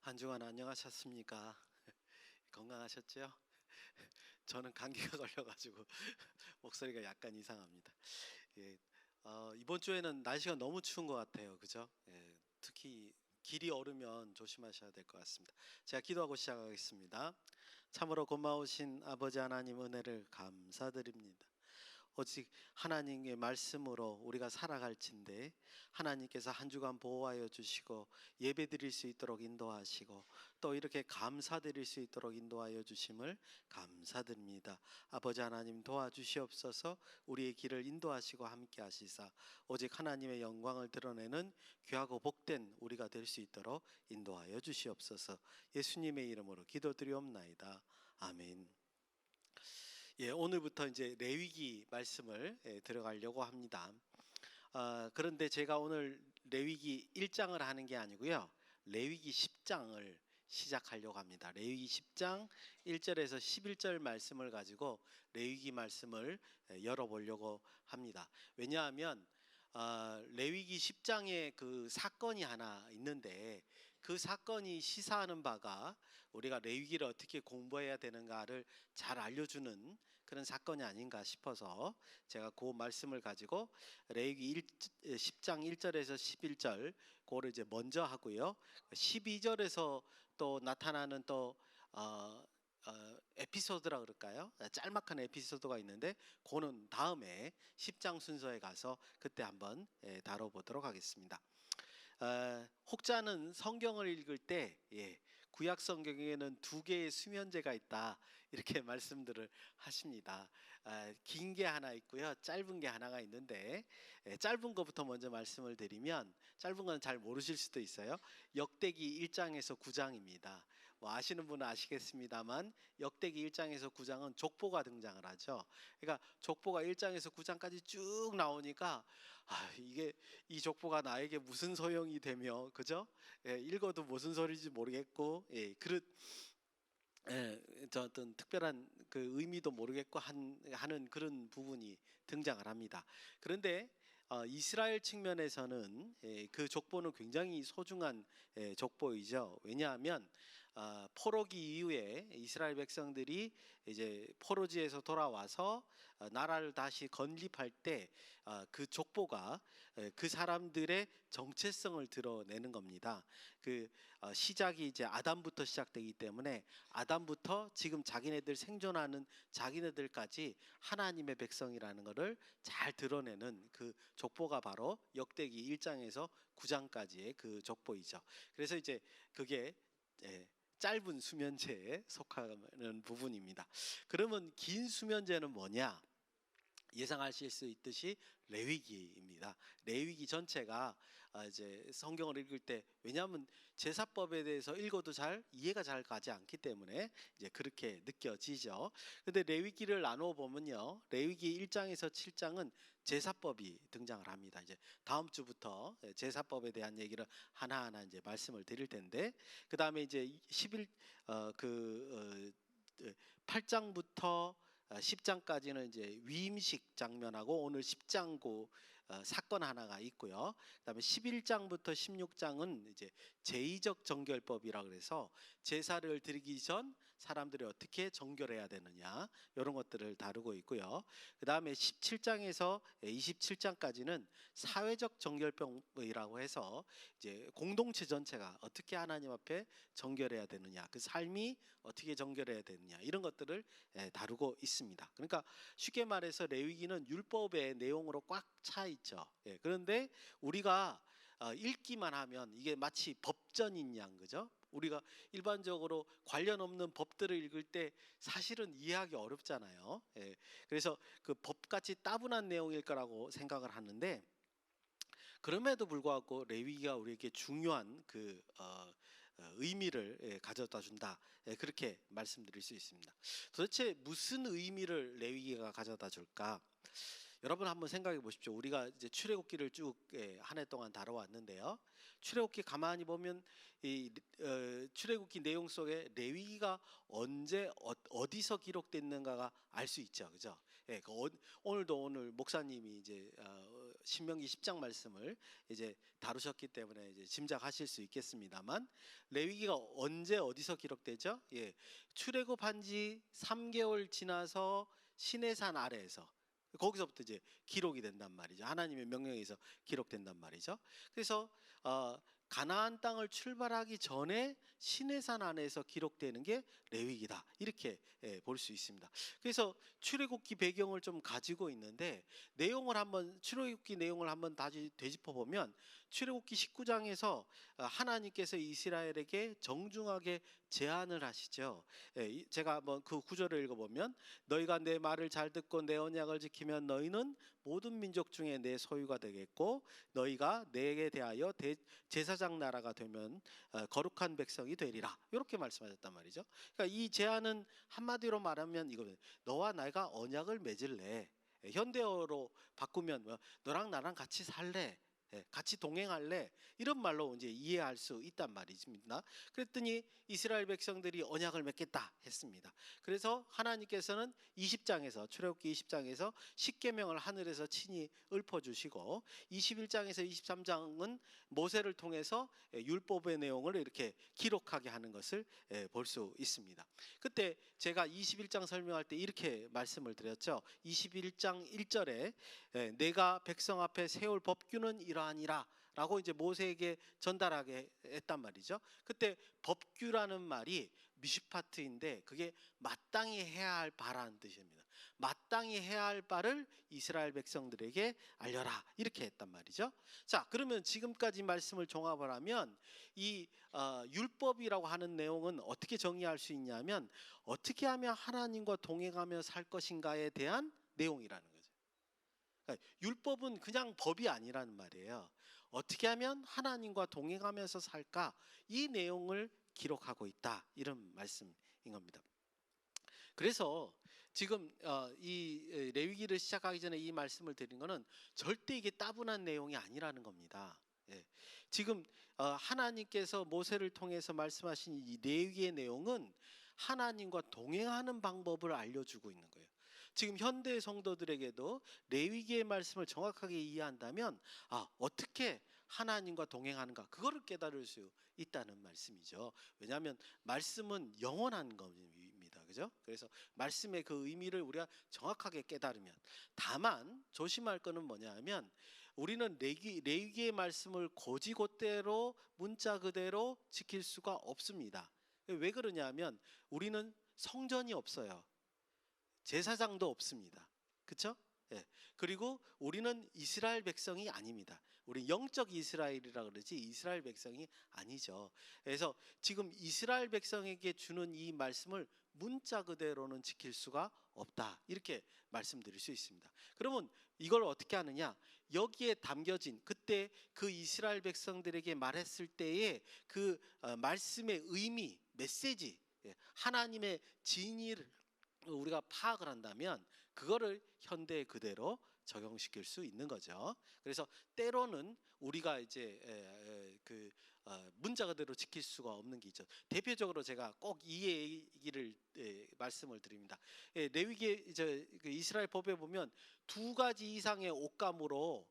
한 주간 안녕하셨습니까? 건강하셨죠? 저는 감기가 걸려가지고 목소리가 약간 이상합니다. 예, 이번 주에는 날씨가 너무 추운 것 같아요. 그죠? 예, 특히 길이 얼으면 조심하셔야 될 것 같습니다. 제가 기도하고 시작하겠습니다. 참으로 고마우신 아버지 하나님 은혜를 감사드립니다. 오직 하나님의 말씀으로 우리가 살아갈진데 하나님께서 한 주간 보호하여 주시고 예배드릴 수 있도록 인도하시고 또 이렇게 감사드릴 수 있도록 인도하여 주심을 감사드립니다. 아버지 하나님 도와주시옵소서. 우리의 길을 인도하시고 함께 하시사 오직 하나님의 영광을 드러내는 귀하고 복된 우리가 될 수 있도록 인도하여 주시옵소서. 예수님의 이름으로 기도드리옵나이다. 아멘. 예, 오늘부터 이제 레위기 말씀을 들어가려고 합니다. 그런데 제가 오늘 레위기 1장을 하는 게 아니고요. 레위기 10장을 시작하려고 합니다. 레위기 10장 1절에서 11절 말씀을 가지고 레위기 말씀을 열어보려고 합니다. 왜냐하면 레위기 10장에 그 사건이 하나 있는데 그 사건이 시사하는 바가 우리가 레위기를 어떻게 공부해야 되는가를 잘 알려주는 그런 사건이 아닌가 싶어서 제가 그 말씀을 가지고 레위기 10장 1절에서 11절 그거를 이제 먼저 하고요. 12절에서 또 나타나는 또 에피소드라 그럴까요? 짤막한 에피소드가 있는데 그거는 다음에 10장 순서에 가서 그때 한번 다뤄보도록 하겠습니다. 혹자는 성경을 읽을 때 구약 성경에는 두 개의 수면제가 있다 이렇게 말씀들을 하십니다. 긴 게 하나 있고요, 짧은 게 하나가 있는데 짧은 것부터 먼저 말씀을 드리면 짧은 건 잘 모르실 수도 있어요. 역대기 1장에서 9장입니다. 뭐 아시는 분은 아시겠습니다만 역대기 1장에서 9장은 족보가 등장을 하죠. 그러니까 족보가 1장에서 9장까지 쭉 나오니까 이게 이 족보가 나에게 무슨 소용이 되며, 그죠? 읽어도 무슨 소리인지 모르겠고, 저 어떤 특별한 그 의미도 모르겠고 하는 그런 부분이 등장을 합니다. 그런데 이스라엘 측면에서는 그 족보는 굉장히 소중한 족보이죠. 왜냐하면 포로기 이후에 이스라엘 백성들이 이제 포로지에서 돌아와서 나라를 다시 건립할 때 그 족보가 그 사람들의 정체성을 드러내는 겁니다. 그 시작이 이제 아담부터 시작되기 때문에 아담부터 지금 자기네들 생존하는 자기네들까지 하나님의 백성이라는 것을 잘 드러내는 그 족보가 바로 역대기 1장에서 9장까지의 그 족보이죠. 그래서 이제 그게 짧은 수면제에 속하는 부분입니다. 그러면 긴 수면제는 뭐냐? 예상하실 수 있듯이 레위기입니다. 레위기 전체가 이제 성경을 읽을 때, 왜냐하면 제사법에 대해서 읽어도 잘 이해가 잘 가지 않기 때문에 이제 그렇게 느껴지죠. 근데 레위기를 나누어 보면요, 레위기 1장에서 7장은 제사법이 등장을 합니다. 이제 다음 주부터 제사법에 대한 얘기를 하나하나 이제 말씀을 드릴 텐데, 그 다음에 이제 8장부터 10장까지는 이제 위임식 장면하고 오늘 10장고 사건 하나가 있고요. 그다음에 11장부터 16장은 이제 제의적 정결법이라 그래서 제사를 드리기 전 사람들이 어떻게 정결해야 되느냐 이런 것들을 다루고 있고요. 그다음에 17장에서 27장까지는 사회적 정결법이라고 해서 이제 공동체 전체가 어떻게 하나님 앞에 정결해야 되느냐, 그 삶이 어떻게 정결해야 되느냐 이런 것들을 다루고 있습니다. 그러니까 쉽게 말해서 레위기는 율법의 내용으로 꽉 차 있죠. 그런데 우리가 읽기만 하면 이게 마치 법전인 양, 그죠? 우리가 일반적으로 관련 없는 법들을 읽을 때 사실은 이해하기 어렵잖아요. 그래서 그 법같이 따분한 내용일 거라고 생각을 하는데, 그럼에도 불구하고 레위기가 우리에게 중요한 그 의미를 가져다 준다, 그렇게 말씀드릴 수 있습니다. 도대체 무슨 의미를 레위기가 가져다 줄까? 여러분 한번 생각해 보십시오. 우리가 이제 출애굽기를 쭉 한 해 동안 다뤄왔는데요. 출애굽기 가만히 보면 이 출애굽기 내용 속에 레위기가 언제 어디서 기록됐는가가 알 수 있죠, 그죠? 예, 오늘도 오늘 목사님이 이제 신명기 10장 말씀을 이제 다루셨기 때문에 이제 짐작하실 수 있겠습니다만, 레위기가 언제 어디서 기록되죠? 예, 출애굽한 지 3개월 지나서 시내산 아래에서, 거기서부터 이제 기록이 된단 말이죠. 하나님의 명령에서 기록된단 말이죠. 그래서 가나안 땅을 출발하기 전에 시내산 안에서 기록되는 게 레위기다, 이렇게 볼 수 있습니다. 그래서 출애굽기 배경을 좀 가지고 있는데, 출애굽기 내용을 한번 다시 되짚어 보면, 출애굽기 19장에서 하나님께서 이스라엘에게 정중하게 제안을 하시죠. 제가 한번 그 구절을 읽어보면, 너희가 내 말을 잘 듣고 내 언약을 지키면 너희는 모든 민족 중에 내 소유가 되겠고, 너희가 내게 대하여 제사장 나라가 되면 거룩한 백성이 되리라, 이렇게 말씀하셨단 말이죠. 그러니까 이 제안은 한마디로 말하면 이거는, 너와 내가 언약을 맺을래, 현대어로 바꾸면 너랑 나랑 같이 살래, 같이 동행할래, 이런 말로 이제 이해할 수 있단 말입니다. 그랬더니 이스라엘 백성들이 언약을 맺겠다 했습니다. 그래서 하나님께서는 20장에서, 출애굽기 20장에서 십계명을 하늘에서 친히 읊어주시고, 21장에서 23장은 모세를 통해서 율법의 내용을 이렇게 기록하게 하는 것을 볼 수 있습니다. 그때 제가 21장 설명할 때 이렇게 말씀을 드렸죠. 21장 1절에 내가 백성 앞에 세울 법규는 이러하니라 라고 이제 모세에게 전달하게 했단 말이죠. 그때 법규라는 말이 미슈파트인데, 그게 마땅히 해야 할 바라는 뜻입니다. 마땅히 해야 할 바를 이스라엘 백성들에게 알려라, 이렇게 했단 말이죠. 자, 그러면 지금까지 말씀을 종합을 하면, 이 율법이라고 하는 내용은 어떻게 정의할 수 있냐면, 어떻게 하면 하나님과 동행하며 살 것인가에 대한 내용이라는 거죠. 그러니까 율법은 그냥 법이 아니라는 말이에요. 어떻게 하면 하나님과 동행하면서 살까, 이 내용을 기록하고 있다, 이런 말씀인 겁니다. 그래서 지금 이 레위기를 시작하기 전에 이 말씀을 드린 거는 절대 이게 따분한 내용이 아니라는 겁니다. 지금 하나님께서 모세를 통해서 말씀하신 이 레위기의 내용은 하나님과 동행하는 방법을 알려주고 있는 거예요. 지금 현대 성도들에게도 레위기의 말씀을 정확하게 이해한다면, 어떻게 하나님과 동행하는가, 그거를 깨달을 수 있다는 말씀이죠. 왜냐하면 말씀은 영원한 겁니다. 그죠? 그래서 말씀의 그 의미를 우리가 정확하게 깨달으면, 다만 조심할 거는 뭐냐면, 우리는 레위기의 말씀을 곧이곧대로 문자 그대로 지킬 수가 없습니다. 왜 그러냐면, 우리는 성전이 없어요. 제사장도 없습니다. 그렇죠? 그리고 우리는 이스라엘 백성이 아닙니다. 우리 영적 이스라엘이라 그러지 이스라엘 백성이 아니죠. 그래서 지금 이스라엘 백성에게 주는 이 말씀을 문자 그대로는 지킬 수가 없다, 이렇게 말씀드릴 수 있습니다. 그러면 이걸 어떻게 하느냐? 여기에 담겨진, 그때 그 이스라엘 백성들에게 말했을 때의 그 말씀의 의미, 메시지, 하나님의 진리를 우리가 파악을 한다면, 그거를 현대 그대로 적용시킬 수 있는 거죠. 그래서 때로는 우리가 이제 문자 그대로 지킬 수가 없는 게 있죠. 대표적으로 제가 꼭 이 얘기를 말씀을 드립니다. 레위기 그 이스라엘 법에 보면 2가지 이상의 옷감으로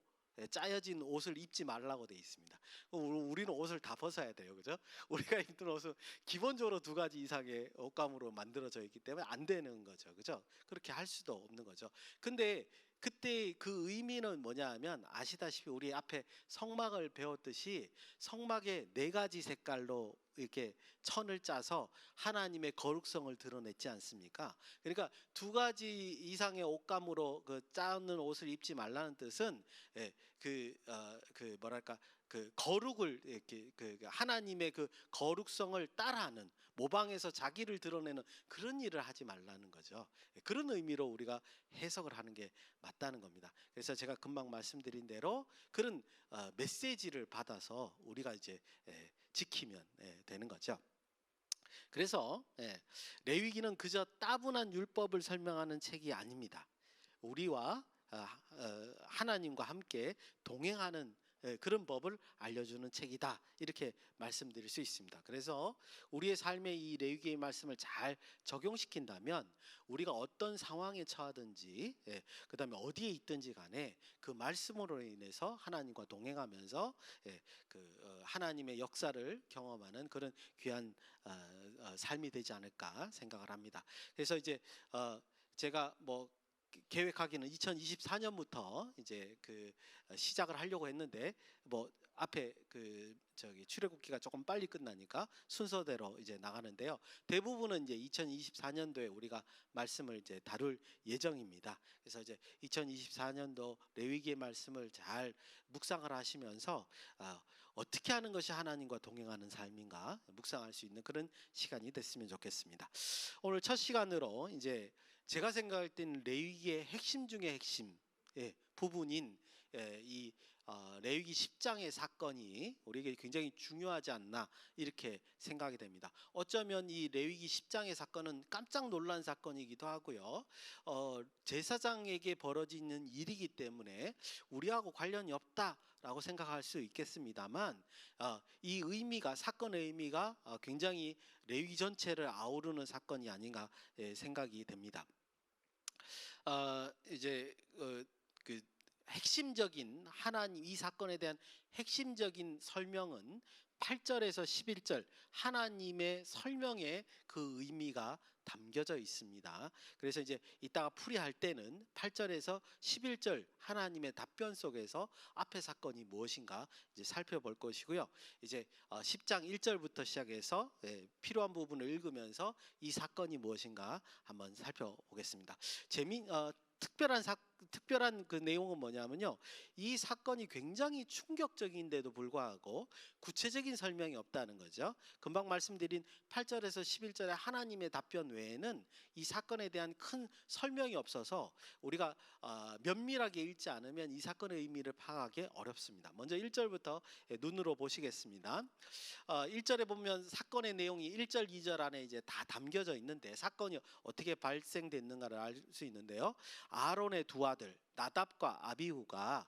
짜여진 옷을 입지 말라고 되어 있습니다. 우리는 옷을 다 벗어야 돼요, 그죠? 우리가 입는 옷은 기본적으로 2가지 이상의 옷감으로 만들어져 있기 때문에 안 되는 거죠, 그죠? 그렇게 할 수도 없는 거죠. 근데 그때 그 의미는 뭐냐 하면, 아시다시피 우리 앞에 성막을 배웠듯이 성막에 4가지 색깔로 이렇게 천을 짜서 하나님의 거룩성을 드러냈지 않습니까? 그러니까 2가지 이상의 옷감으로 짜는 옷을 입지 말라는 뜻은 뭐랄까, 그 거룩을 이렇게 하나님의 그 거룩성을 따라하는, 모방해서 자기를 드러내는 그런 일을 하지 말라는 거죠. 그런 의미로 우리가 해석을 하는 게 맞다는 겁니다. 그래서 제가 금방 말씀드린 대로 그런 메시지를 받아서 우리가 이제 지키면 되는 거죠. 그래서 레위기는 그저 따분한 율법을 설명하는 책이 아닙니다. 우리와 하나님과 함께 동행하는 그런 법을 알려주는 책이다, 이렇게 말씀드릴 수 있습니다. 그래서 우리의 삶에 이 레위기의 말씀을 잘 적용시킨다면 우리가 어떤 상황에 처하든지, 그다음에 어디에 있든지 간에 그 말씀으로 인해서 하나님과 동행하면서 하나님의 역사를 경험하는 그런 귀한 삶이 되지 않을까 생각을 합니다. 그래서 이제 제가 뭐 계획하기는 2024년부터 이제 시작을 하려고 했는데, 뭐 앞에 출애굽기가 조금 빨리 끝나니까 순서대로 이제 나가는데요. 대부분은 이제 2024년도에 우리가 말씀을 이제 다룰 예정입니다. 그래서 이제 2024년도 레위기의 말씀을 잘 묵상을 하시면서 어떻게 하는 것이 하나님과 동행하는 삶인가 묵상할 수 있는 그런 시간이 됐으면 좋겠습니다. 오늘 첫 시간으로 이제 제가 생각할 때는 레위기의 핵심 중의 핵심 부분인 이 레위기 10장의 사건이 우리에게 굉장히 중요하지 않나 이렇게 생각이 됩니다. 어쩌면 이 레위기 10장의 사건은 깜짝 놀란 사건이기도 하고요. 제사장에게 벌어지는 일이기 때문에 우리하고 관련이 없다라고 생각할 수 있겠습니다만, 이 의미가, 사건의 의미가 굉장히 레위기 전체를 아우르는 사건이 아닌가 생각이 됩니다. 이제 그 핵심적인 하나님, 이 사건에 대한 핵심적인 설명은 8절에서 11절 하나님의 설명에 그 의미가 담겨져 있습니다. 그래서 이제 이따가 풀이할 때는 8절에서 11절 하나님의 답변 속에서 앞의 사건이 무엇인가 이제 살펴볼 것이고요. 이제 10장 1절부터 시작해서 필요한 부분을 읽으면서 이 사건이 무엇인가 한번 살펴보겠습니다. 특별한 그 내용은 뭐냐면요, 이 사건이 굉장히 충격적인데도 불구하고 구체적인 설명이 없다는 거죠. 금방 말씀드린 8절에서 11절의 하나님의 답변 외에는 이 사건에 대한 큰 설명이 없어서 우리가 면밀하게 읽지 않으면 이 사건의 의미를 파악하기 어렵습니다. 먼저 1절부터 눈으로 보시겠습니다. 1절에 보면 사건의 내용이 1절, 2절 안에 이제 다 담겨져 있는데, 사건이 어떻게 발생됐는가를 알 수 있는데요. 아론의 두 아들 나답과 아비후가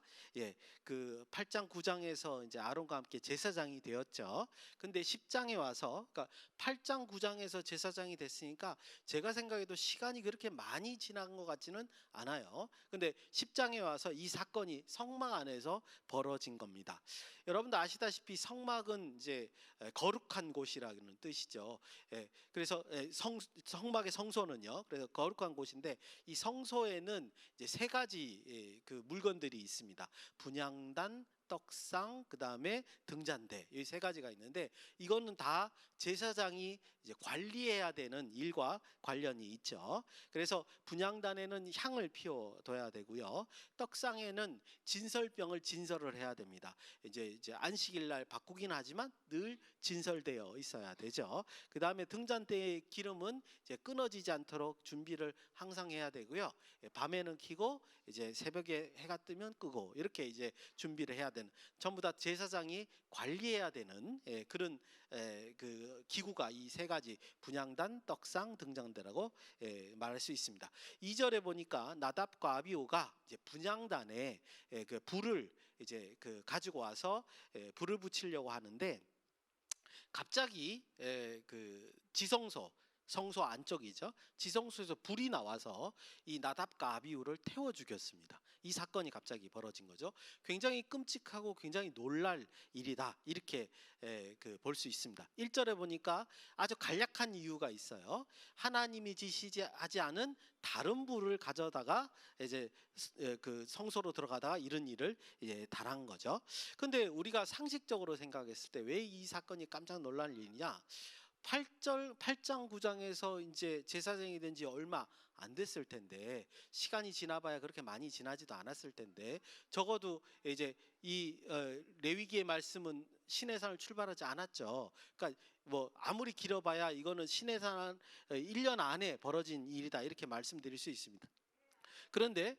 그 8장 9장에서 이제 아론과 함께 제사장이 되었죠. 근데 10장에 와서, 그러니까 8장 9장에서 제사장이 됐으니까 제가 생각해도 시간이 그렇게 많이 지난 것 같지는 않아요. 근데 10장에 와서 이 사건이 성막 안에서 벌어진 겁니다. 여러분도 아시다시피 성막은 이제 거룩한 곳이라는 뜻이죠. 그래서 성막의 성소는요, 그래서 거룩한 곳인데, 이 성소에는 이제 세 가지 그 물건들이 있습니다. 분향단, 떡상, 그 다음에 등잔대, 이 세 가지가 있는데, 이거는 다 제사장이 이제 관리해야 되는 일과 관련이 있죠. 그래서 분향단에는 향을 피워둬야 되고요. 떡상에는 진설병을 진설을 해야 됩니다. 이제 안식일날 바꾸긴 하지만 늘 진설되어 있어야 되죠. 그 다음에 등잔대의 기름은 이제 끊어지지 않도록 준비를 항상 해야 되고요. 밤에는 켜고 이제 새벽에 해가 뜨면 끄고, 이렇게 이제 준비를 해야 되는, 전부 다 제사장이 관리해야 되는 그런 그 기구가 이 세 가지, 분향단, 떡상, 등잔대라고 말할 수 있습니다. 2절에 보니까 나답과 아비후가 이제 분향단에 그 불을 이제 가지고 와서 불을 붙이려고 하는데, 갑자기 그 성소 안쪽이죠. 지성소에서 불이 나와서 이 나답과 아비후를 태워 죽였습니다. 이 사건이 갑자기 벌어진 거죠. 굉장히 끔찍하고 굉장히 놀랄 일이다, 이렇게 볼 수 있습니다. 1절에 보니까 아주 간략한 이유가 있어요. 하나님이 지시하지 않은 다른 불을 가져다가 이제 그 성소로 들어가다가 이런 일을 당한 거죠. 근데 우리가 상식적으로 생각했을 때 왜 이 사건이 깜짝 놀랄 일이냐? 8장 9장에서 이제 제사장이 된 지 얼마 안 됐을 텐데, 시간이 지나봐야 그렇게 많이 지나지도 않았을 텐데, 적어도 이제 이 레위기의 말씀은 시내산을 출발하지 않았죠. 그러니까 뭐 아무리 길어봐야 이거는 시내산 1년 안에 벌어진 일이다, 이렇게 말씀드릴 수 있습니다. 그런데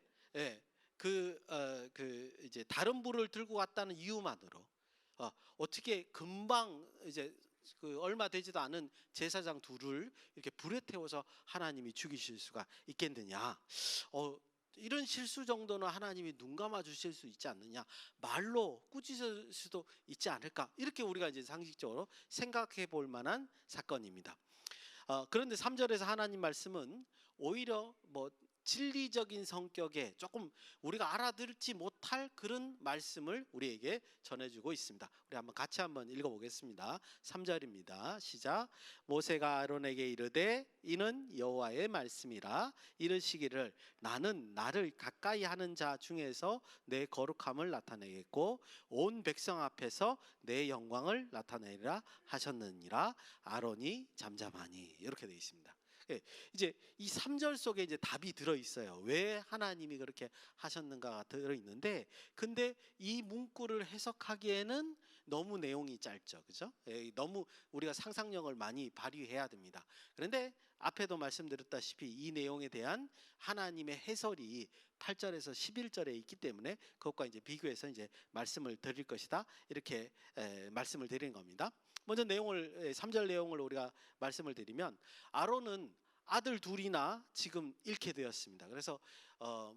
이제 다른 불을 들고 왔다는 이유만으로 어떻게 금방 이제 얼마 되지도 않은 제사장 둘을 이렇게 불에 태워서 하나님이 죽이실 수가 있겠느냐? 이런 실수 정도는 하나님이 눈 감아 주실 수 있지 않느냐, 말로 꾸짖을 수도 있지 않을까, 이렇게 우리가 이제 상식적으로 생각해 볼 만한 사건입니다. 그런데 3절에서 하나님 말씀은 오히려 뭐 진리적인 성격의 조금 우리가 알아듣지 못할 그런 말씀을 우리에게 전해주고 있습니다. 우리 한번 같이 한번 읽어보겠습니다. 3절입니다. 시작. 모세가 아론에게 이르되 이는 여호와의 말씀이라 이르시기를 나는 나를 가까이 하는 자 중에서 내 거룩함을 나타내겠고 온 백성 앞에서 내 영광을 나타내리라 하셨느니라. 아론이 잠잠하니, 이렇게 되어 있습니다. 예, 이제 이 3절 속에 이제 답이 들어 있어요. 왜 하나님이 그렇게 하셨는가가 들어 있는데, 근데 이 문구를 해석하기에는 너무 내용이 짧죠, 그죠? 예, 너무 우리가 상상력을 많이 발휘해야 됩니다. 그런데 앞에도 말씀드렸다시피 이 내용에 대한 하나님의 해설이 8절에서 11절에 있기 때문에 그것과 이제 비교해서 이제 말씀을 드릴 것이다, 이렇게 말씀을 드리는 겁니다. 먼저 내용을 3절 내용을 우리가 말씀을 드리면, 아론은 아들 둘이나 지금 잃게 되었습니다. 그래서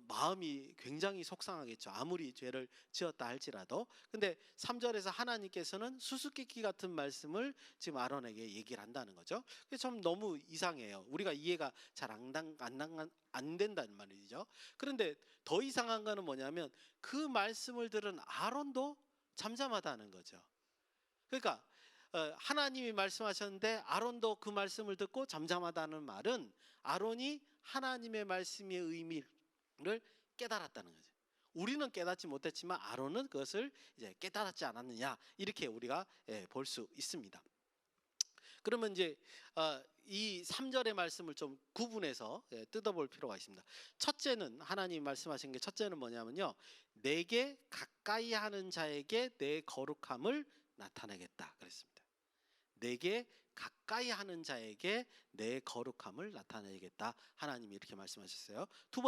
마음이 굉장히 속상하겠죠. 아무리 죄를 지었다 할지라도. 근데 3절에서 하나님께서는 수수께끼 같은 말씀을 지금 아론에게 얘기를 한다는 거죠. 그게 좀 너무 이상해요. 우리가 이해가 잘 안 된다는 말이죠. 그런데 더 이상한 거는 뭐냐면 그 말씀을 들은 아론도 잠잠하다는 거죠. 그러니까 하나님이 말씀하셨는데 아론도 그 말씀을 듣고 잠잠하다는 말은 아론이 하나님의 말씀의 의미를 깨달았다는 거죠. 우리는 깨닫지 못했지만 아론은 그것을 이제 깨달았지 않았느냐, 이렇게 우리가 볼 수 있습니다. 그러면 이제 이 3절의 말씀을 좀 구분해서 뜯어볼 필요가 있습니다. 첫째는, 하나님 말씀하신 게 첫째는 뭐냐면요, 내게 가까이 하는 자에게 내 거룩함을 나타내겠다 그랬습니다. 내게 가까이 하는 자에게 내 거룩함을 나타내겠다, 하나님이 이렇게 말씀하셨어요. 두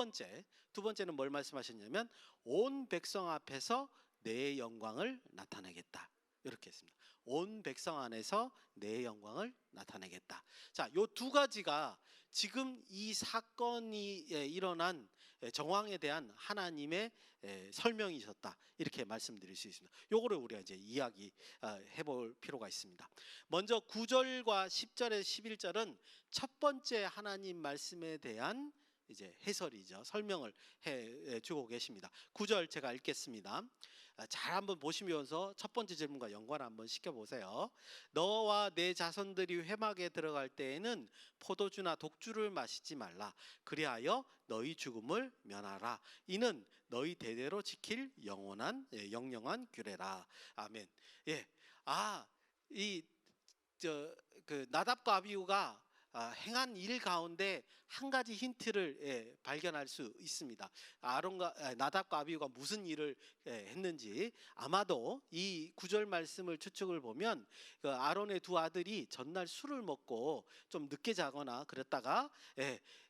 번째는 뭘 말씀하셨냐면 온 백성 앞에서 내 영광을 나타내겠다, 이렇게 했습니다. 온 백성 안에서 내 영광을 나타내겠다. 자, 요 두 가지가 지금 이 사건이 일어난 정황에 대한 하나님의 설명이셨다, 이렇게 말씀드릴 수 있습니다. 요거를 우리가 이제 이야기 해볼 필요가 있습니다. 먼저 9절과 10절에 11절은 첫 번째 하나님 말씀에 대한 이제 해설이죠. 설명을 해 주고 계십니다. 9절 제가 읽겠습니다. 잘 한번 보시면서 첫 번째 질문과 연관 한번 시켜보세요. 너와 내 자손들이 회막에 들어갈 때에는 포도주나 독주를 마시지 말라. 그리하여 너희 죽음을 면하라. 이는 너희 대대로 지킬 영원한 영영한 규례라. 아멘. 예, 그 나답과 아비후가 행한 일 가운데 한 가지 힌트를 발견할 수 있습니다. 나답과 아비후가 무슨 일을 했는지, 아마도 이 9절 말씀을 추측을 보면 그 아론의 두 아들이 전날 술을 먹고 좀 늦게 자거나 그랬다가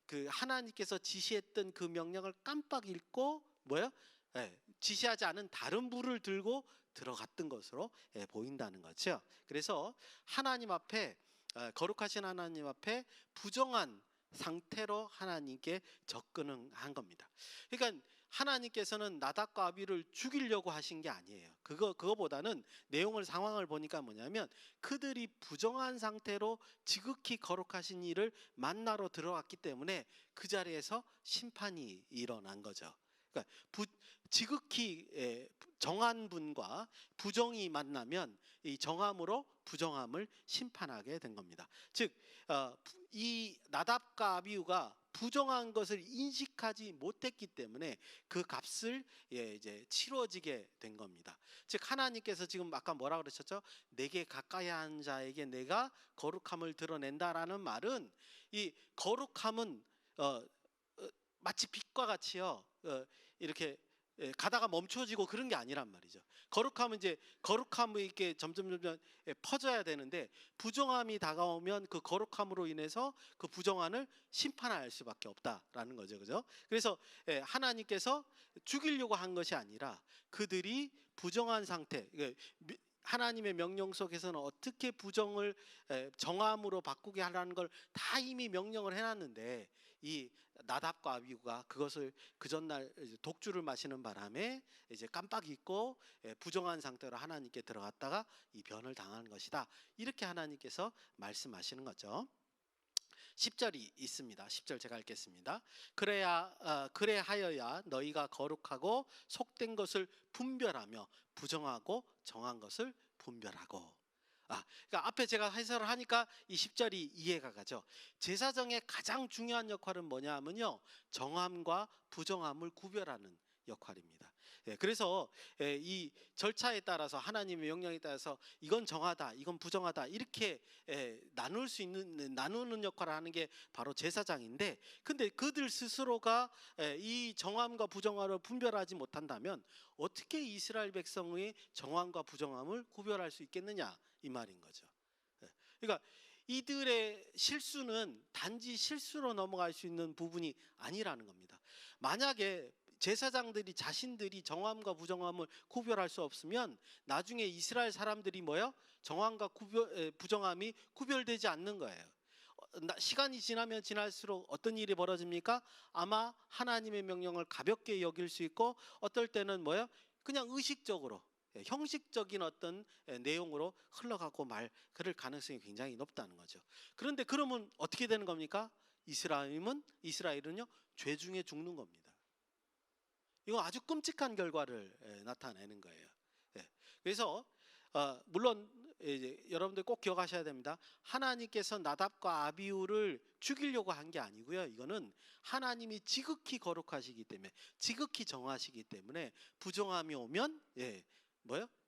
그 하나님께서 지시했던 그 명령을 깜빡 잊고 지시하지 않은 다른 불을 들고 들어갔던 것으로 보인다는 거죠. 그래서 하나님 앞에, 거룩하신 하나님 앞에 부정한 상태로 하나님께 접근을 한 겁니다. 그러니까 하나님께서는 나답과 아비를 죽이려고 하신 게 아니에요. 그거보다는 내용을, 상황을 보니까 뭐냐면 그들이 부정한 상태로 지극히 거룩하신 이를 만나러 들어갔기 때문에 그 자리에서 심판이 일어난 거죠. 그러니까 지극히 정한 분과 부정이 만나면 이 정함으로 부정함을 심판하게 된 겁니다. 즉, 이 나답과 아비후가 부정한 것을 인식하지 못했기 때문에 그 값을 이제 치러지게 된 겁니다. 즉, 하나님께서 지금 아까 뭐라 그러셨죠? 내게 가까이 하는 자에게 내가 거룩함을 드러낸다라는 말은, 이 거룩함은 마치 빛과 같이요, 이렇게 가다가 멈춰지고 그런 게 아니란 말이죠. 거룩함은 이제 거룩함이 이렇게 점점 퍼져야 되는데, 부정함이 다가오면 그 거룩함으로 인해서 그 부정함을 심판할 수밖에 없다라는 거죠, 그죠? 그래서 하나님께서 죽이려고 한 것이 아니라 그들이 부정한 상태, 하나님의 명령 속에서는 어떻게 부정을 정함으로 바꾸게 하라는 걸 다 이미 명령을 해놨는데, 이 나답과 아비후가 그것을 그 전날 독주를 마시는 바람에 이제 깜빡 잊고 부정한 상태로 하나님께 들어갔다가 이 변을 당한 것이다. 이렇게 하나님께서 말씀하시는 거죠. 10절이 있습니다. 10절 제가 읽겠습니다. 그래하여야 너희가 거룩하고 속된 것을 분별하며 부정하고 정한 것을 분별하고. 그러니까 앞에 제가 해설을 하니까 이 10절이 이해가 가죠. 제사장의 가장 중요한 역할은 뭐냐 하면요, 정함과 부정함을 구별하는 역할입니다. 그래서 이 절차에 따라서 하나님의 명령에 따라서 이건 정하다, 이건 부정하다 이렇게 나누는 역할을 하는 게 바로 제사장인데, 근데 그들 스스로가 이 정함과 부정함을 분별하지 못한다면 어떻게 이스라엘 백성의 정함과 부정함을 구별할 수 있겠느냐 이 말인 거죠. 그러니까 이들의 실수는 단지 실수로 넘어갈 수 있는 부분이 아니라는 겁니다. 만약에 제사장들이 자신들이 정함과 부정함을 구별할 수 없으면 나중에 이스라엘 사람들이 정함과 부정함이 구별되지 않는 거예요. 시간이 지나면 지날수록 어떤 일이 벌어집니까? 아마 하나님의 명령을 가볍게 여길 수 있고, 어떨 때는 그냥 의식적으로 형식적인 어떤 내용으로 흘러가고 그럴 가능성이 굉장히 높다는 거죠. 그런데 그러면 어떻게 되는 겁니까? 이스라엘은요 죄 중에 죽는 겁니다. 이거 아주 끔찍한 결과를 나타내는 거예요. 그래서 물론 이제 여러분들 꼭 기억하셔야 됩니다. 하나님께서 나답과 아비후를 죽이려고 한 게 아니고요. 이거는 하나님이 지극히 거룩하시기 때문에, 지극히 정하시기 때문에 부정함이 오면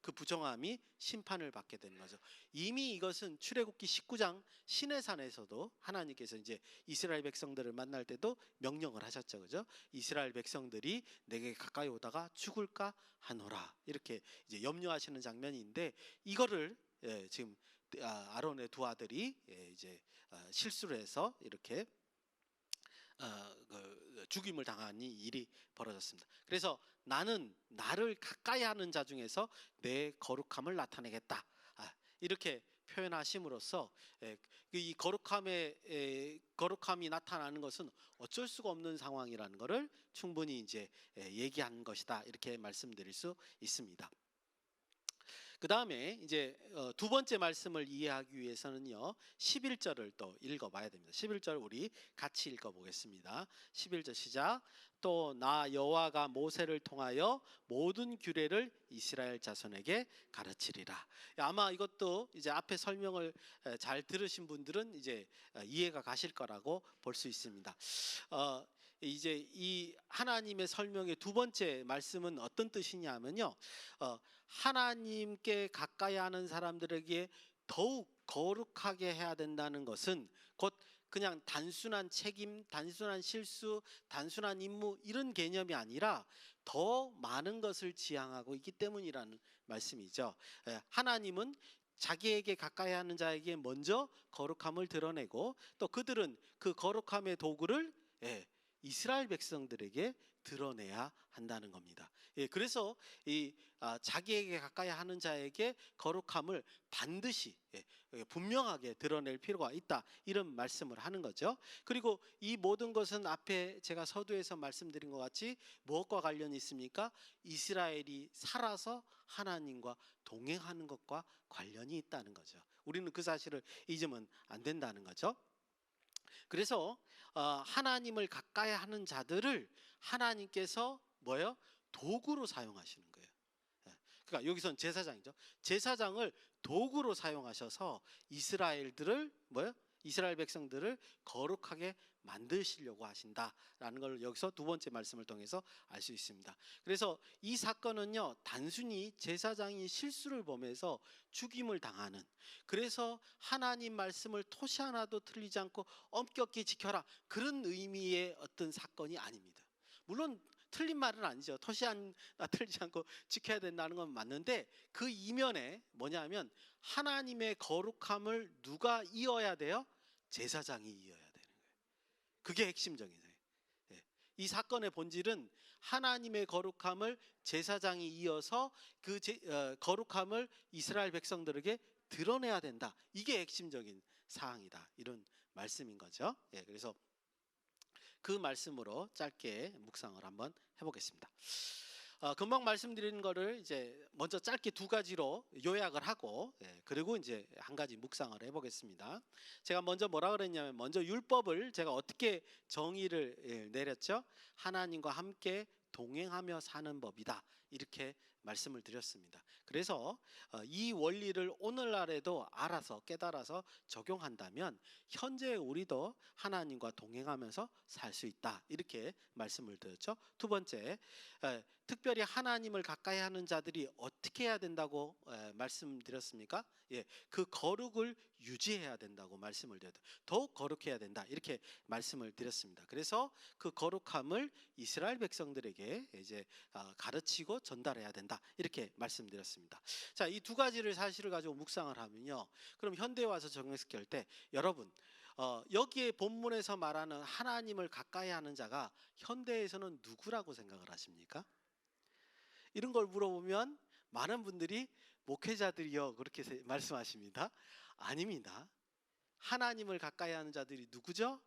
그 부정함이 심판을 받게 되는 거죠. 이미 이것은 출애굽기 19장 시내산에서도 하나님께서 이제 이스라엘 백성들을 만날 때도 명령을 하셨죠, 그죠? 이스라엘 백성들이 내게 가까이 오다가 죽을까 하노라, 이렇게 이제 염려하시는 장면인데, 이거를 지금 아론의 두 아들이 이제 실수를 해서 이렇게 죽임을 당한 일이 벌어졌습니다. 그래서 나는 나를 가까이 하는 자 중에서 내 거룩함을 나타내겠다, 이렇게 표현하심으로써 이 거룩함이 나타나는 것은 어쩔 수가 없는 상황이라는 것을 충분히 이제 얘기한 것이다, 이렇게 말씀드릴 수 있습니다. 그 다음에 이제 두 번째 말씀을 이해하기 위해서는요 11절을 또 읽어봐야 됩니다. 11절 우리 같이 읽어보겠습니다. 11절 시작. 또 나 여호와가 모세를 통하여 모든 규례를 이스라엘 자손에게 가르치리라. 아마 이것도 이제 앞에 설명을 잘 들으신 분들은 이제 이해가 가실 거라고 볼 수 있습니다. 이제 이 하나님의 설명의 두 번째 말씀은 어떤 뜻이냐면요, 하나님께 가까이 하는 사람들에게 더욱 거룩하게 해야 된다는 것은 곧 그냥 단순한 책임, 단순한 실수, 단순한 임무 이런 개념이 아니라 더 많은 것을 지향하고 있기 때문이라는 말씀이죠. 하나님은 자기에게 가까이 하는 자에게 먼저 거룩함을 드러내고, 또 그들은 그 거룩함의 도구를 이스라엘 백성들에게 드러내야 한다는 겁니다. 그래서 자기에게 가까이 하는 자에게 거룩함을 반드시 분명하게 드러낼 필요가 있다, 이런 말씀을 하는 거죠. 그리고 이 모든 것은 앞에 제가 서두에서 말씀드린 것 같이 무엇과 관련이 있습니까? 이스라엘이 살아서 하나님과 동행하는 것과 관련이 있다는 거죠. 우리는 그 사실을 잊으면 안 된다는 거죠. 그래서 하나님을 가까이 하는 자들을 하나님께서 도구로 사용하시는 거예요. 그러니까 여기서는 제사장이죠. 제사장을 도구로 사용하셔서 이스라엘 백성들을 거룩하게 만드시려고 하신다라는 걸 여기서 두 번째 말씀을 통해서 알 수 있습니다. 그래서 이 사건은요 단순히 제사장이 실수를 범해서 죽임을 당하는, 그래서 하나님 말씀을 토시 하나도 틀리지 않고 엄격히 지켜라, 그런 의미의 어떤 사건이 아닙니다. 물론 틀린 말은 아니죠. 토시 하나 틀리지 않고 지켜야 된다는 건 맞는데, 그 이면에 뭐냐면 하나님의 거룩함을 누가 이어야 돼요? 제사장이 이어야 되는 거예요. 그게 핵심적이에요. 이 사건의 본질은 하나님의 거룩함을 제사장이 이어서 그 거룩함을 이스라엘 백성들에게 드러내야 된다. 이게 핵심적인 사항이다, 이런 말씀인 거죠. 그래서 그 말씀으로 짧게 묵상을 한번 해보겠습니다. 금방 말씀드린 거를 이제 먼저 짧게 두 가지로 요약을 하고, 그리고 이제 한 가지 묵상을 해보겠습니다. 제가 먼저 뭐라 그랬냐면, 먼저 율법을 제가 어떻게 정의를 내렸죠? 하나님과 함께 동행하며 사는 법이다, 이렇게 말씀을 드렸습니다. 그래서 이 원리를 오늘날에도 알아서 깨달아서 적용한다면 현재 우리도 하나님과 동행하면서 살 수 있다, 이렇게 말씀을 드렸죠. 두 번째, 특별히 하나님을 가까이 하는 자들이 어떻게 해야 된다고 말씀드렸습니까? 그 거룩을 유지해야 된다고 말씀을 드렸다. 더욱 거룩해야 된다, 이렇게 말씀을 드렸습니다. 그래서 그 거룩함을 이스라엘 백성들에게 이제 가르치고 전달해야 된다, 이렇게 말씀드렸습니다. 자, 이 두 가지를 사실을 가지고 묵상을 하면요, 그럼 현대에 와서 적용했을 때 여러분, 여기에 본문에서 말하는 하나님을 가까이 하는 자가 현대에서는 누구라고 생각을 하십니까? 이런 걸 물어보면 많은 분들이 목회자들이요, 그렇게 말씀하십니다. 아닙니다. 하나님을 가까이 하는 자들이 누구죠?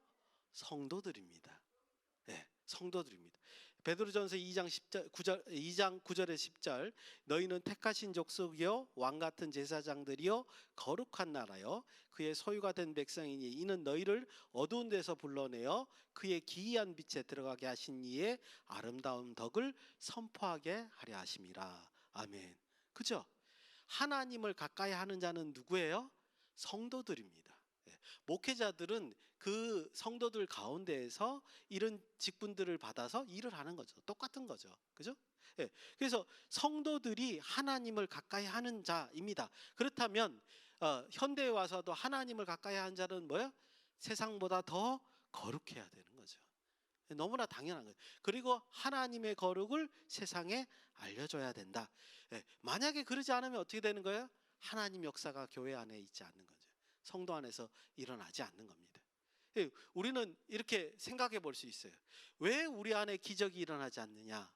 성도들입니다. 성도들입니다. 베드로전서 2장 9절에 10절, 너희는 택하신 족속이요 왕 같은 제사장들이요 거룩한 나라요 그의 소유가 된 백성이니 이는 너희를 어두운 데서 불러내어 그의 기이한 빛에 들어가게 하신 이의 아름다운 덕을 선포하게 하려 하심이라. 아멘. 그죠? 하나님을 가까이 하는 자는 누구예요? 성도들입니다. 목회자들은 그 성도들 가운데에서 이런 직분들을 받아서 일을 하는 거죠. 똑같은 거죠. 그죠? 그래서 성도들이 하나님을 가까이 하는 자입니다. 그렇다면 현대에 와서도 하나님을 가까이 하는 자는 뭐예요? 세상보다 더 거룩해야 되는 거죠. 너무나 당연한 거예요. 그리고 하나님의 거룩을 세상에 알려줘야 된다. 만약에 그러지 않으면 어떻게 되는 거예요? 하나님 역사가 교회 안에 있지 않는 거죠. 성도 안에서 일어나지 않는 겁니다. 우리는 이렇게 생각해 볼 수 있어요. 왜 우리 안에 기적이 일어나지 않느냐?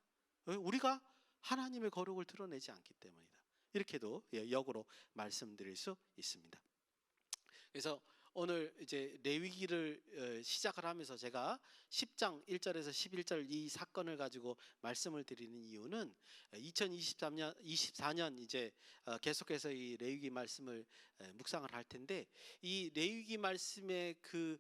우리가 하나님의 거룩을 드러내지 않기 때문이다, 이렇게도 역으로 말씀드릴 수 있습니다. 그래서 오늘 이제 레위기를 시작을 하면서 제가 10장 1절에서 11절 이 사건을 가지고 말씀을 드리는 이유는 2024년 이제 계속해서 이 레위기 말씀을 묵상을 할 텐데, 이 레위기 말씀의 그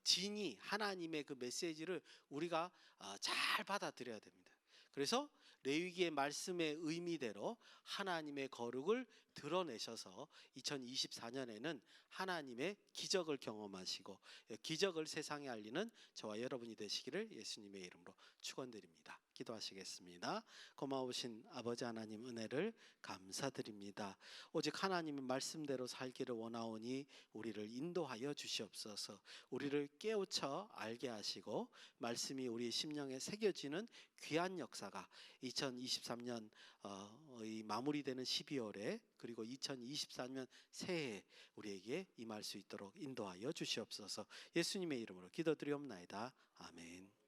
진이, 하나님의 그 메시지를 우리가 잘 받아들여야 됩니다. 그래서 레위기의 말씀의 의미대로 하나님의 거룩을 드러내셔서 2024년에는 하나님의 기적을 경험하시고 기적을 세상에 알리는 저와 여러분이 되시기를 예수님의 이름으로 축원드립니다. 기도하시겠습니다. 고마우신 아버지 하나님, 은혜를 감사드립니다. 오직 하나님의 말씀대로 살기를 원하오니 우리를 인도하여 주시옵소서. 우리를 깨우쳐 알게 하시고 말씀이 우리 심령에 새겨지는 귀한 역사가 2023년 이 마무리되는 12월에 그리고 2024년 새해에 우리에게 임할 수 있도록 인도하여 주시옵소서. 예수님의 이름으로 기도드리옵나이다. 아멘.